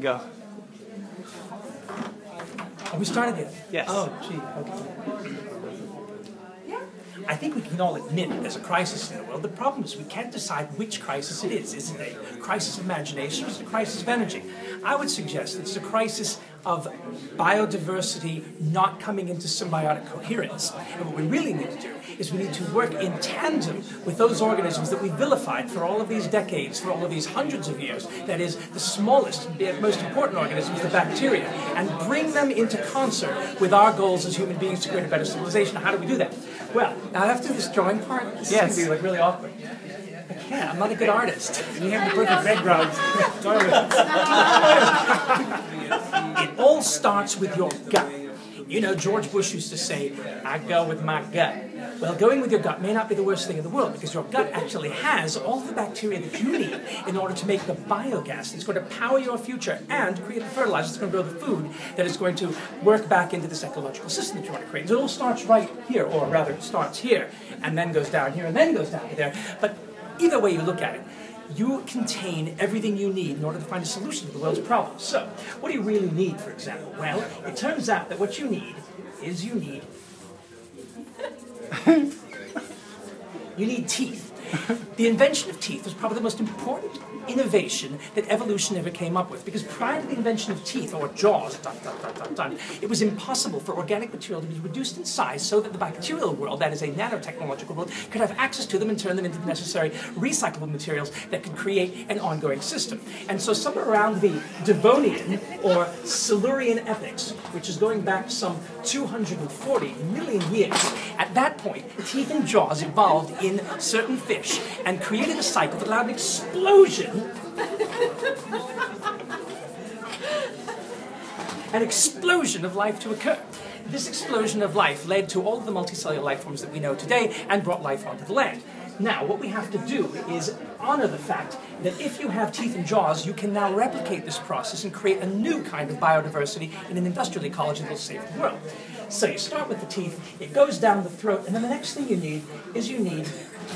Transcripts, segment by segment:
Go. Oh, we started it? Yes. Oh, gee, okay. I think we can all admit there's a crisis in the world. The problem is we can't decide which crisis it is. Is it a crisis of imagination or is it a crisis of energy? I would suggest it's a crisis of biodiversity not coming into symbiotic coherence. And what we really need to do is we need to work in tandem with those organisms that we vilified for all of these decades, for all of these hundreds of years. That is, the smallest, most important organisms, the bacteria, and bring them into concert with our goals as human beings to create a better civilization. How do we do that? Well, now I have to do this drawing part. This is going to be like really awkward. I can't. I'm not a good artist. You have the perfect background. It all starts with your gut. You know, George Bush used to say, I go with my gut. Well, going with your gut may not be the worst thing in the world because your gut actually has all the bacteria that you need in order to make the biogas that's going to power your future and create the fertilizer that's going to grow the food that is going to work back into this ecological system that you want to create. So it all starts right here, or rather it starts here and then goes down here and then goes down to there. But either way you look at it, you contain everything you need in order to find a solution to the world's problems. So, what do you really need, for example? Well, it turns out that what you need is you need teeth. The invention of teeth was probably the most important innovation that evolution ever came up with, because prior to the invention of teeth, or jaws, it was impossible for organic material to be reduced in size so that the bacterial world, that is a nanotechnological world, could have access to them and turn them into the necessary recyclable materials that could create an ongoing system. And so somewhere around the Devonian or Silurian epochs, which is going back some 240 million years, at that point, teeth and jaws evolved in certain fish and created a cycle that allowed an explosion of life to occur. This explosion of life led to all of the multicellular life forms that we know today and brought life onto the land. Now, what we have to do is honor the fact that if you have teeth and jaws, you can now replicate this process and create a new kind of biodiversity in an industrial ecology that will save the world. So you start with the teeth, it goes down the throat, and then the next thing you need is you need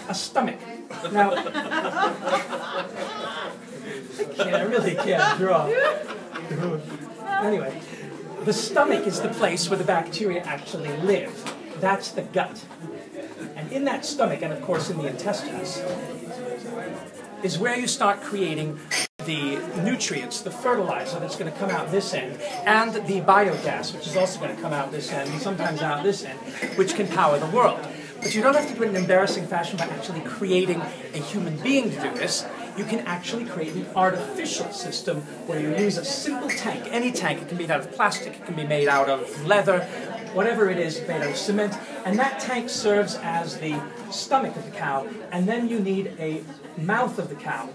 a stomach. Now, I really can't draw. Anyway, the stomach is the place where the bacteria actually live. That's the gut. And in that stomach, and of course in the intestines, is where you start creating the nutrients, the fertilizer that's going to come out this end, and the biogas, which is also going to come out this end, and sometimes out this end, which can power the world. But you don't have to do it in an embarrassing fashion by actually creating a human being to do this. You can actually create an artificial system where you use a simple tank. Any tank, it can be made out of plastic, it can be made out of leather, whatever it is, made out of cement. And that tank serves as the stomach of the cow. And then you need a mouth of the cow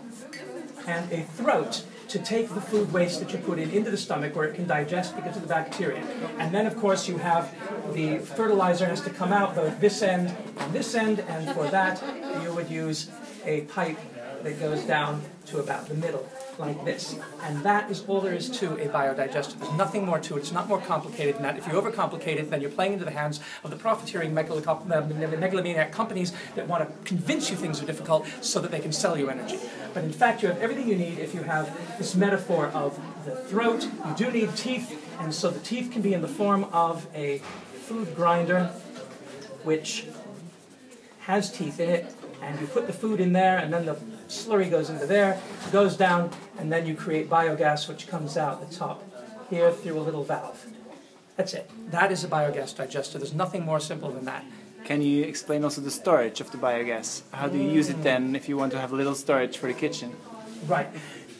and a throat to take the food waste that you put in into the stomach where it can digest because of the bacteria. And then, of course, you have the fertilizer has to come out both this end, and for that you would use a pipe that goes down to about the middle, like this. And that is all there is to a biodigester. There's nothing more to it. It's not more complicated than that. If you overcomplicate it, then you're playing into the hands of the profiteering megalomaniac companies that want to convince you things are difficult so that they can sell you energy. But in fact, you have everything you need if you have this metaphor of the throat. You do need teeth, and so the teeth can be in the form of a food grinder, which has teeth in it, and you put the food in there, and then the slurry goes into there, goes down, and then you create biogas, which comes out the top here through a little valve. That's it. That is a biogas digester. There's nothing more simple than that. Can you explain also the storage of the biogas? How do you use it then if you want to have a little storage for the kitchen? Right.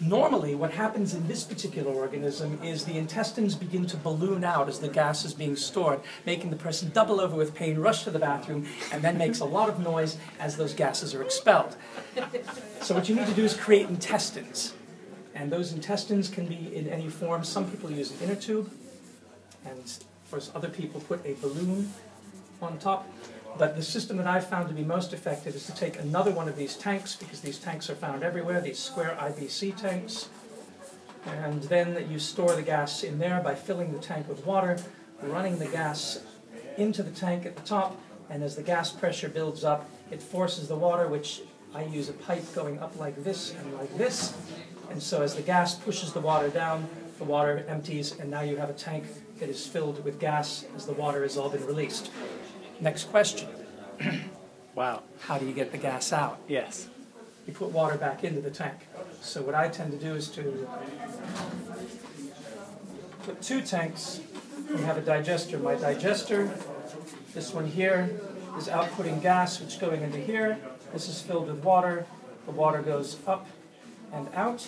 Normally, what happens in this particular organism is the intestines begin to balloon out as the gas is being stored, making the person double over with pain, rush to the bathroom, and then makes a lot of noise as those gases are expelled. So what you need to do is create intestines. And those intestines can be in any form. Some people use an inner tube, and of course other people put a balloon on top. But the system that I've found to be most effective is to take another one of these tanks, because these tanks are found everywhere, these square IBC tanks, and then you store the gas in there by filling the tank with water, running the gas into the tank at the top, and as the gas pressure builds up, it forces the water, which I use a pipe going up like this and like this, And so as the gas pushes the water down, the water empties, and now you have a tank that is filled with gas as the water has all been released. Next question. Wow. How do you get the gas out? Yes. You put water back into the tank. So what I tend to do is to put two tanks and have a digester. My digester, this one here, is outputting gas, which is going into here. This is filled with water. The water goes up and out.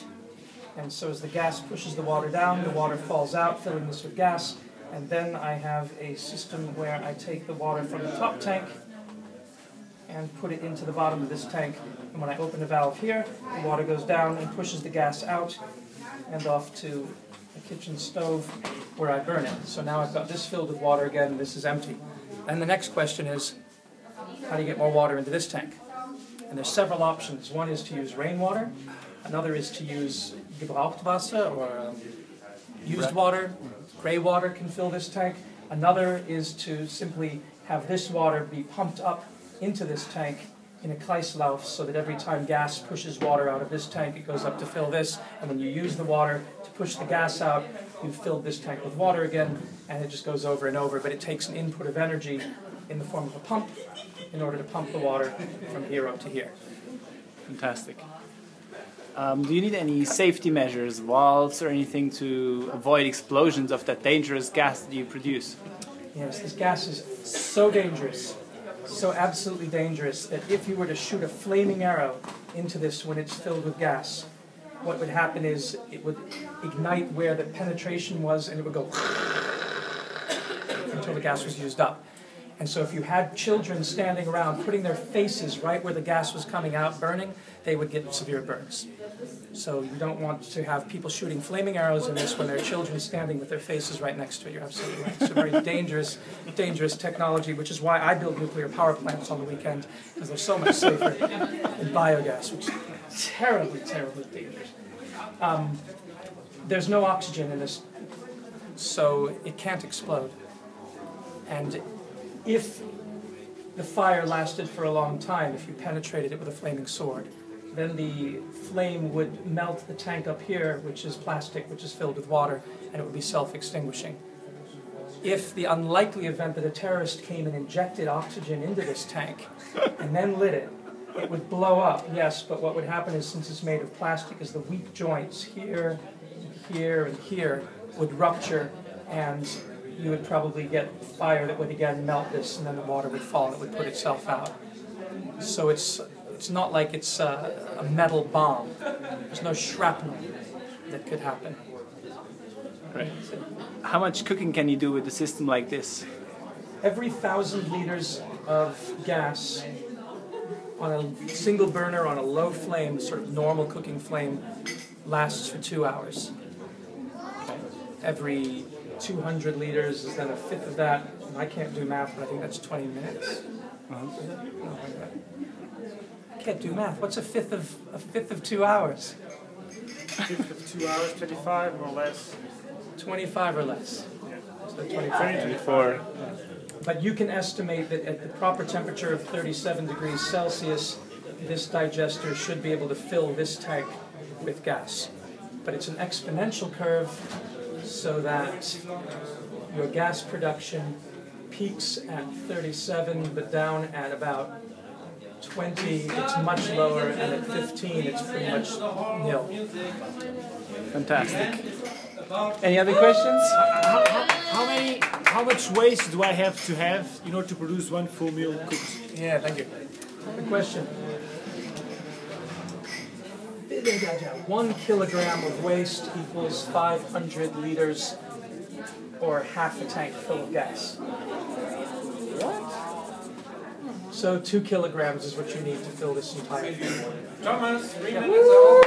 And so as the gas pushes the water down, the water falls out, filling this with gas. And then I have a system where I take the water from the top tank and put it into the bottom of this tank. And when I open the valve here, the water goes down and pushes the gas out and off to the kitchen stove where I burn it. So now I've got this filled with water again, this is empty. And the next question is, how do you get more water into this tank? And there's several options. One is to use rainwater. Another is to use Gebrauchtwasser, or used water. Gray water can fill this tank. Another is to simply have this water be pumped up into this tank in a Kreislauf, so that every time gas pushes water out of this tank, it goes up to fill this, and when you use the water to push the gas out, you've filled this tank with water again, and it just goes over and over, but it takes an input of energy in the form of a pump in order to pump the water from here up to here. Fantastic. Do you need any safety measures, valves or anything to avoid explosions of that dangerous gas that you produce? Yes, this gas is so dangerous, so absolutely dangerous, that if you were to shoot a flaming arrow into this when it's filled with gas, what would happen is it would ignite where the penetration was, and it would go until the gas was used up. And so if you had children standing around putting their faces right where the gas was coming out, burning, they would get severe burns. So you don't want to have people shooting flaming arrows in this when there are children standing with their faces right next to it. You're absolutely right. It's a very dangerous, dangerous technology, which is why I build nuclear power plants on the weekend, because they're so much safer than biogas, which is terribly, terribly dangerous. There's no oxygen in this, so it can't explode. And if the fire lasted for a long time, if you penetrated it with a flaming sword, then the flame would melt the tank up here, which is plastic, which is filled with water, and it would be self-extinguishing. If the unlikely event that a terrorist came and injected oxygen into this tank and then lit it, it would blow up, yes, but what would happen is, since it's made of plastic, is the weak joints here, here, and here would rupture, and you would probably get fire that would again melt this, and then the water would fall and it would put itself out. So it's not like it's a metal bomb. There's no shrapnel that could happen. Right. How much cooking can you do with a system like this? Every 1,000 liters of gas on a single burner on a low flame, sort of normal cooking flame, lasts for 2 hours. Every 200 liters is then a fifth of that. And I can't do math, but I think that's 20 minutes. I can't do math. What's a fifth of 2 hours? A fifth of 2 hours, 25 or less. 25 or less. Yeah. So 25. 24. But you can estimate that at the proper temperature of 37 degrees Celsius, this digester should be able to fill this tank with gas. But it's an exponential curve, so that your gas production peaks at 37, but down at about 20, it's much lower, and at 15, it's pretty much nil. Fantastic. Any other questions? How much waste do I have in order to produce one full meal cooked? Yeah, thank you. Good question. 1 kilogram of waste equals 500 liters, or half a tank full of gas. What? So 2 kilograms is what you need to fill this entire thing. Thomas, 3 minutes old.